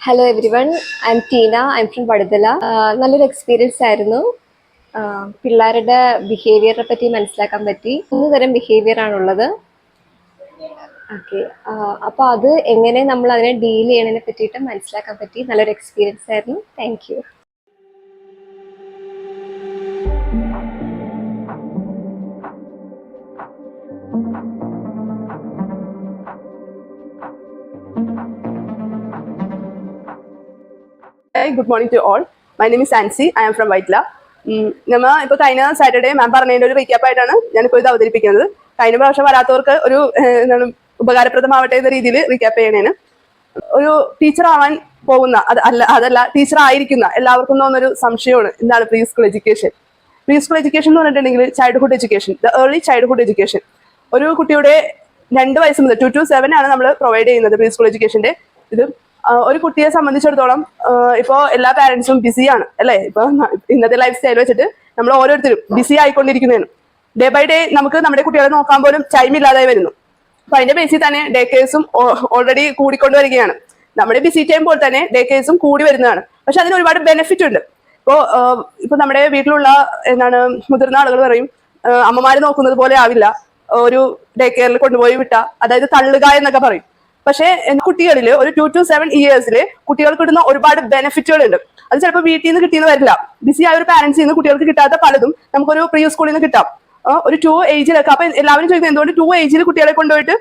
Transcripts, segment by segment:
Hello everyone, I am Teena. I am from Vaduthala. നല്ലൊരു experience ആയിരുന്നു. പിള്ളേരുടെ ബിഹേവിയറെ പറ്റി മനസ്സിലാക്കാൻ പറ്റി. 3 തരം ബിഹേവിയർ ആണുള്ളത്. ഓക്കെ, അപ്പോൾ അത് എങ്ങനെ നമ്മൾ അതിനെ ഡീൽ ചെയ്യണതിനെ പറ്റിയിട്ട് മനസ്സിലാക്കാൻ പറ്റി. നല്ലൊരു എക്സ്പീരിയൻസ് ആയിരുന്നു. Thank you. Good morning to all. My name is Ansi. I am from Vaitla. നമ്മൾ ഇപ്പോൾ കഴിഞ്ഞ സാറ്റർഡേ മാം പറഞ്ഞതിൻ്റെ ഒരു റീക്യാപ്പ് ആയിട്ടാണ് ഞാനിപ്പോൾ ഇത് അവതരിപ്പിക്കുന്നത്. കഴിഞ്ഞ പ്രാവശ്യം വരാത്തവർക്ക് ഒരു എന്താണ് ഉപകാരപ്രദമാവട്ടെ എന്ന രീതിയിൽ റീക്യാപ്പ് ചെയ്യണേന്. ഒരു ടീച്ചർ ആവാൻ പോകുന്ന അതല്ല ടീച്ചർ ആയിരിക്കുന്ന എല്ലാവർക്കും തോന്നുന്നൊരു സംശയമാണ് എന്താണ് pre school education. Pre school education എന്ന് പറഞ്ഞിട്ടുണ്ടെങ്കിൽ childhood education, the early childhood education. ഒരു കുട്ടിയുടെ 2 വയസ്സ് മുതൽ 2 to 7 ആണ് നമ്മൾ പ്രൊവൈഡ് ചെയ്യുന്നത് പ്രീ സ്കൂൾ എഡ്യൂക്കേഷൻ്റെ. ഇത് ഒരു കുട്ടിയെ സംബന്ധിച്ചിടത്തോളം ഇപ്പോൾ എല്ലാ പാരന്റ്സും ബിസിയാണ് അല്ലേ. ഇപ്പോൾ ഇന്നത്തെ ലൈഫ് സ്റ്റൈൽ വെച്ചിട്ട് നമ്മൾ ഓരോരുത്തരും ബിസി ആയിക്കൊണ്ടിരിക്കുന്നതാണ്. ഡേ ബൈ ഡേ നമുക്ക് നമ്മുടെ കുട്ടികളെ നോക്കാൻ പോലും ടൈം ഇല്ലാതായി വരുന്നു. അപ്പൊ അതിന്റെ ബേസിൽ തന്നെ ഡേ കെയർസും ഓൾറെഡി കൂടിക്കൊണ്ട് വരികയാണ്. നമ്മുടെ ബിസി ടൈം പോലെ തന്നെ ഡേ കെയർസും കൂടി വരുന്നതാണ്. പക്ഷെ അതിന് ഒരുപാട് ബെനിഫിറ്റ് ഉണ്ട്. ഇപ്പൊ നമ്മുടെ വീട്ടിലുള്ള മുതിർന്ന ആളുകൾ പറയും അമ്മമാര് നോക്കുന്നത് പോലെ ആവില്ല ഒരു ഡേ കെയറിൽ കൊണ്ടുപോയി വിട്ട, അതായത് തള്ളുക എന്നൊക്കെ പറയും. പക്ഷേ കുട്ടികളിൽ ഒരു 2 to 7 ഇയേഴ്സിൽ കുട്ടികൾക്ക് കിട്ടുന്ന ഒരുപാട് ബെനിഫിറ്റുകൾ ഉണ്ട്. അത് ചിലപ്പോൾ വീട്ടിൽ നിന്ന് കിട്ടിയെന്ന് വരില്ല. ബിസി ആയ ഒരു പാരന്റ്സിൽ നിന്ന് കുട്ടികൾക്ക് കിട്ടാത്ത പലതും നമുക്കൊരു പ്രീ സ്കൂളിൽ നിന്ന് കിട്ടാം. ഒരു 2 ഏജിലൊക്കെ. അപ്പൊ എല്ലാവരും ചോദിക്കുന്നത് എന്തുകൊണ്ട് 2 ഏജിൽ കുട്ടികളെ കൊണ്ടുപോയിട്ട്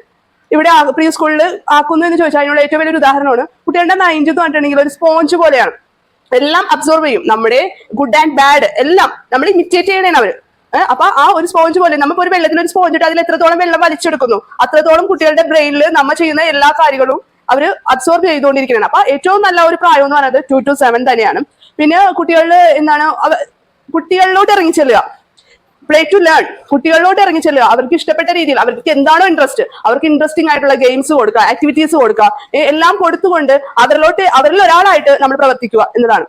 ഇവിടെ പ്രീ സ്കൂളിൽ ആക്കുന്നു എന്ന് ചോദിച്ചാൽ അതിനുള്ള ഏറ്റവും വലിയൊരു ഉദാഹരണമാണ് കുട്ടികളുടെ മൈൻഡ് എന്ന് പറഞ്ഞിട്ടുണ്ടെങ്കിൽ ഒരു സ്പോഞ്ച് പോലെയാണ്. എല്ലാം അബ്സോർവ് ചെയ്യും. നമ്മുടെ ഗുഡ് ആൻഡ് ബാഡ് എല്ലാം നമ്മൾ ഇമിറ്റേറ്റ് ചെയ്യണേണ് അവര്. അപ്പൊ ആ ഒരു സ്പോഞ്ച് പോലെ നമ്മളിപ്പോ ഒരു വെള്ളത്തിൽ ഒരു സ്പോഞ്ച് ഇട്ട് അതിൽ എത്രത്തോളം വെള്ളം വലിച്ചെടുക്കുന്നു അത്രത്തോളം കുട്ടികളുടെ ബ്രെയിനിൽ നമ്മൾ ചെയ്യുന്ന എല്ലാ കാര്യങ്ങളും അവര് അബ്സോർബ് ചെയ്തുകൊണ്ടിരിക്കുകയാണ്. അപ്പൊ ഏറ്റവും നല്ല ഒരു പ്രായം എന്ന് പറയുന്നത് 2 to 7 തന്നെയാണ്. പിന്നെ കുട്ടികളിൽ കുട്ടികളിലോട്ട് ഇറങ്ങിച്ചെല്ലുക, പ്ലേ ടു ലേൺ. കുട്ടികളിലോട്ട് ഇറങ്ങിച്ചെല്ലുക, അവർക്ക് ഇഷ്ടപ്പെട്ട രീതിയിൽ അവർക്ക് എന്താണോ ഇൻട്രസ്റ്റ്, അവർക്ക് ഇൻട്രസ്റ്റിംഗ് ആയിട്ടുള്ള ഗെയിംസ് കൊടുക്കുക, ആക്ടിവിറ്റീസ് കൊടുക്കുക, എല്ലാം കൊടുത്തുകൊണ്ട് അവരിൽ ഒരാളായിട്ട് നമ്മൾ പ്രവർത്തിക്കുക എന്നതാണ്.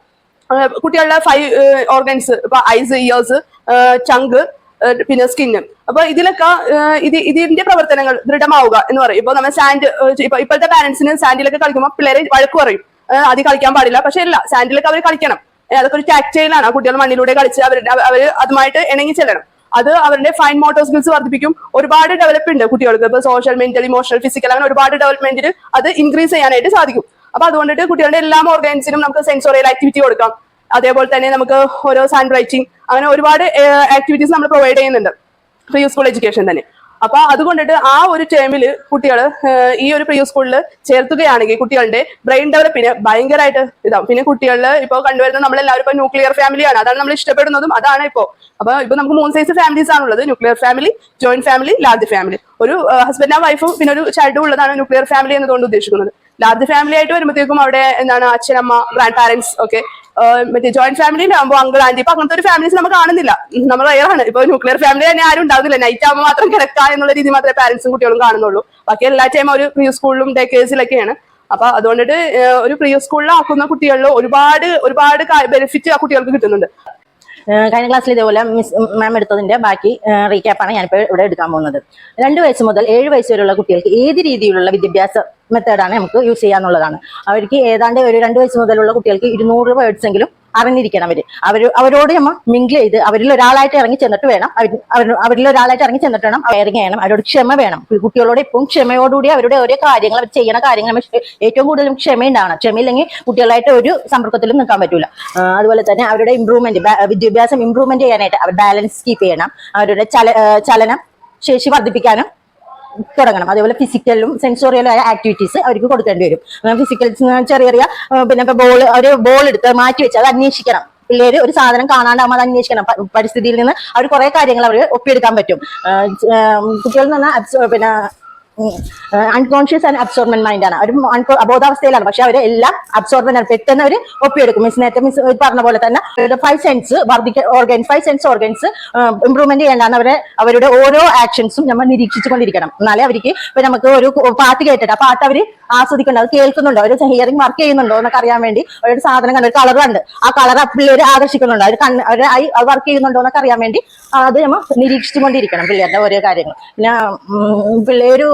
കുട്ടികളുടെ 5 ഓർഗൻസ്, ഇപ്പൊ ഐസ്, ഇയേഴ്സ്, ചങ്ക്, പിന്നെ സ്കിന്ന്. അപ്പൊ ഇതിലൊക്കെ ഇതിന്റെ പ്രവർത്തനങ്ങൾ ദൃഢമാവുക എന്ന് പറയും. ഇപ്പൊ നമ്മൾ ഇപ്പോഴത്തെ പാരന്റ്സിന് സാൻഡിലൊക്കെ കളിക്കുമ്പോൾ പിള്ളേരെ വഴക്ക് പറയും, ആദ്യം കളിക്കാൻ പാടില്ല. പക്ഷെ ഇല്ല, സാൻഡിലൊക്കെ അവർ കളിക്കണം. അതൊക്കെ ഒരു ടാക്ടൈലാണ്. ആ കുട്ടികൾ മണ്ണിലൂടെ കളിച്ച് അവർ അതുമായിട്ട് ഇണങ്ങി ചെല്ലണം. അത് അവരുടെ ഫൈൻ മോട്ടോർ സ്കിൽസ് വർദ്ധിപ്പിക്കും. ഒരുപാട് ഡെവലപ്പ് ഉണ്ട് കുട്ടികൾക്ക്. ഇപ്പൊ സോഷ്യൽ, മെന്റൽ, ഇമോഷണൽ, ഫിസിക്കൽ അങ്ങനെ ഒരുപാട് ഡെവലപ്മെന്റിന് അത് ഇൻക്രീസ് ചെയ്യാനായിട്ട് സാധിക്കും. അപ്പൊ അതുകൊണ്ടിട്ട് കുട്ടികളുടെ എല്ലാ ഓർഗൻസിനും നമുക്ക് സെൻസോറിയൽ ആക്ടിവിറ്റി കൊടുക്കാം. അതേപോലെ തന്നെ നമുക്ക് ഓരോ സാൻഡ് റൈറ്റിംഗ് അങ്ങനെ ഒരുപാട് ആക്ടിവിറ്റീസ് നമ്മൾ പ്രൊവൈഡ് ചെയ്യുന്നുണ്ട് പ്രീ സ്കൂൾ എഡ്യൂക്കേഷൻ തന്നെ. അപ്പൊ അതുകൊണ്ടിട്ട് ആ ഒരു ടേമിൽ കുട്ടികൾ ഈ ഒരു പ്രീ സ്കൂളിൽ ചേർത്തുകയാണെങ്കിൽ കുട്ടികളുടെ ബ്രെയിൻ ഡെവലപ്പിന് ഭയങ്കരമായിട്ട് ഇതാവും. പിന്നെ കുട്ടികളിൽ ഇപ്പോൾ കണ്ടുവരുന്നത് നമ്മളെല്ലാവരും ഇപ്പൊ ന്യൂക്ലിയർ ഫാമിലിയാണ്. അതാണ് നമ്മൾ ഇഷ്ടപ്പെടുന്നതും അതാണ് ഇപ്പൊ നമുക്ക് 3 സൈസ് ഫാമിലീസ് ആണുള്ളത്: nuclear family, joint family, large family. ഒരു ഹസ്ബൻഡ് ആൻഡ് വൈഫും പിന്നെ ഒരു ചൈൽഡും ഉള്ളതാണ് ന്യൂക്ലിയർ ഫാമിലി എന്നതുകൊണ്ട് ഉദ്ദേശിക്കുന്നത്. ലാർജ് ഫാമിലി ആയിട്ട് വരുമ്പോഴത്തേക്കും അവിടെ അച്ഛനമ്മ, ഗ്രാൻഡ് പാരന്റ്സ് ഒക്കെ. മറ്റേ ജോയിന്റ് ഫാമിലിയിൽ ആകുമ്പോൾ അങ്കിൾ, ആന്റി, ഇപ്പൊ അങ്ങനത്തെ ഒരു ഫാമിലീസ് നമ്മൾ കാണുന്നില്ല. നമ്മൾ റയറാണ്. ഇപ്പൊ ന്യൂക്ലിയർ ഫാമിലി തന്നെ ആരും ഉണ്ടാകുന്നില്ല. നൈറ്റ് ആകുമ്പോൾ മാത്രം കിടക്കുക എന്നുള്ള രീതി മാത്രമേ പാരന്റ്സും കുട്ടികളും കാണുന്നുള്ളൂ. ബാക്കി എല്ലാ ടൈം ഒരു പ്രീ സ്കൂളിലും ഡേ കേഴ്സിലൊക്കെയാണ്. അപ്പൊ അതുകൊണ്ടിട്ട് ഒരു പ്രീ സ്കൂളിലാക്കുന്ന കുട്ടികളിൽ ഒരുപാട് ബെനിഫിറ്റ് ആ കുട്ടികൾക്ക് കിട്ടുന്നുണ്ട്. കഴിഞ്ഞ ക്ലാസ്സിൽ ഇതേപോലെ മാം എടുത്തതിന്റെ ബാക്കി റീക്യാപ്പാണ് ഞാനിപ്പോൾ ഇവിടെ എടുക്കാൻ പോകുന്നത്. 2 വയസ്സ് മുതൽ 7 വയസ്സ് വരെയുള്ള കുട്ടികൾക്ക് ഏത് രീതിയിലുള്ള വിദ്യാഭ്യാസ മെത്തേഡാണ് നമുക്ക് യൂസ് ചെയ്യാന്നുള്ളതാണ്. അവർക്ക് ഏതാണ്ട് ഒരു 2 വയസ്സ് മുതലുള്ള കുട്ടികൾക്ക് 200 വേർഡ്സ് എങ്കിലും അറിഞ്ഞിരിക്കണം. അവരോട് നമ്മൾ മിങ്കിൾ ചെയ്ത് അവരിൽ ഒരാളായിട്ട് ഇറങ്ങി ചെന്നിട്ട് വേണം കെയറിങ് ചെയ്യണം. അവരോട് ക്ഷമ വേണം. കുട്ടികളോട് എപ്പോഴും ക്ഷമയോടുകൂടി അവരുടെ ഓരോ കാര്യങ്ങൾ, അവർ ചെയ്യുന്ന കാര്യങ്ങൾ ഏറ്റവും കൂടുതലും ക്ഷമയുണ്ടാവണം. ക്ഷമയില്ലെങ്കിൽ കുട്ടികളായിട്ട് ഒരു സമ്പർക്കത്തിലും നിൽക്കാൻ പറ്റൂല. അതുപോലെ തന്നെ അവരുടെ വിദ്യാഭ്യാസം ഇമ്പ്രൂവ്മെന്റ് ചെയ്യാനായിട്ട് അവർ ബാലൻസ് കീപ്പ് ചെയ്യണം. അവരുടെ ചലനം ശേഷി വർദ്ധിപ്പിക്കാനും തുടങ്ങണം. അതേപോലെ ഫിസിക്കലും സെൻസോറിയലും ആയ ആക്ടിവിറ്റീസ് അവർക്ക് കൊടുക്കേണ്ടി വരും. ഫിസിക്കൽ ചെറിയ പിന്നെ ബോൾ എടുത്ത് മാറ്റി വെച്ച് അത് അന്വേഷിക്കണം. പിള്ളേര് ഒരു സാധനം കാണാണ്ടാകുമ്പോൾ അത് അന്വേഷിക്കണം. പരിസ്ഥിതിയിൽ നിന്ന് അവർ കുറെ കാര്യങ്ങൾ അവർ ഒപ്പിയെടുക്കാൻ പറ്റും. കുട്ടികളിൽ നിന്ന് പിന്നെ അൺകോൺഷ്യസ് ആൻഡ് അബ്സോർബൻ മൈൻഡ് ആണ്. അവർ അബോധാവസ്ഥയിലാണ്. പക്ഷെ അവര് എല്ലാം അബ്സോർബൻ ആണ്. പെട്ടെന്ന് അവർ ഒപ്പിയെടുക്കും. നേരത്തെ മിസ് പറഞ്ഞ പോലെ തന്നെ 5 സെൻസ് ഓർഗൻസ് ഇംപ്രൂവ്മെന്റ് ചെയ്യേണ്ടാണ്. അവരുടെ ഓരോ ആക്ഷൻസും നമ്മൾ നിരീക്ഷിച്ചുകൊണ്ടിരിക്കണം. എന്നാലേ അവർക്ക് ഇപ്പൊ നമുക്ക് ഒരു പാട്ട് കേട്ടിട്ട് ആ പാട്ട് അവർ ആസ്വദിക്കുന്നുണ്ട്, അത് കേൾക്കുന്നുണ്ടോ, ഒരു ഹിയറിംഗ് വർക്ക് ചെയ്യുന്നുണ്ടോ എന്നൊക്കെ അറിയാൻ വേണ്ടി അവരുടെ സാധനം കണ്ട് ഒരു കളർ ഉണ്ട്, ആ കളർ പിള്ളേർ ആകർഷിക്കുന്നുണ്ടോ, അവരുടെ ഐ വർക്ക് ചെയ്യുന്നുണ്ടോ എന്നൊക്കെ അറിയാൻ വേണ്ടി അത് നമ്മൾ നിരീക്ഷിച്ചുകൊണ്ടിരിക്കണം പിള്ളേരുടെ ഓരോ കാര്യങ്ങൾ. പിന്നെ പിള്ളേര്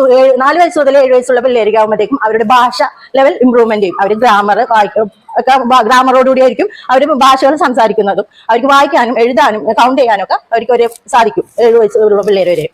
4 വയസ്സ് മുതൽ 7 വയസ്സുള്ള പിള്ളേർക്ക് ആകുമ്പോഴത്തേക്കും അവരുടെ ഭാഷ ലെവൽ ഇമ്പ്രൂവ്മെന്റ് ചെയ്യും. അവർ ഗ്രാമർ ഒക്കെ ഗ്രാമറോടുകൂടി ആയിരിക്കും അവർ ഭാഷകൾ സംസാരിക്കുന്നതും. അവർക്ക് വായിക്കാനും എഴുതാനും കൗണ്ട് ചെയ്യാനും ഒക്കെ അവർക്ക് സാധിക്കും 7 വയസ്സുള്ള പിള്ളേർ വരെ.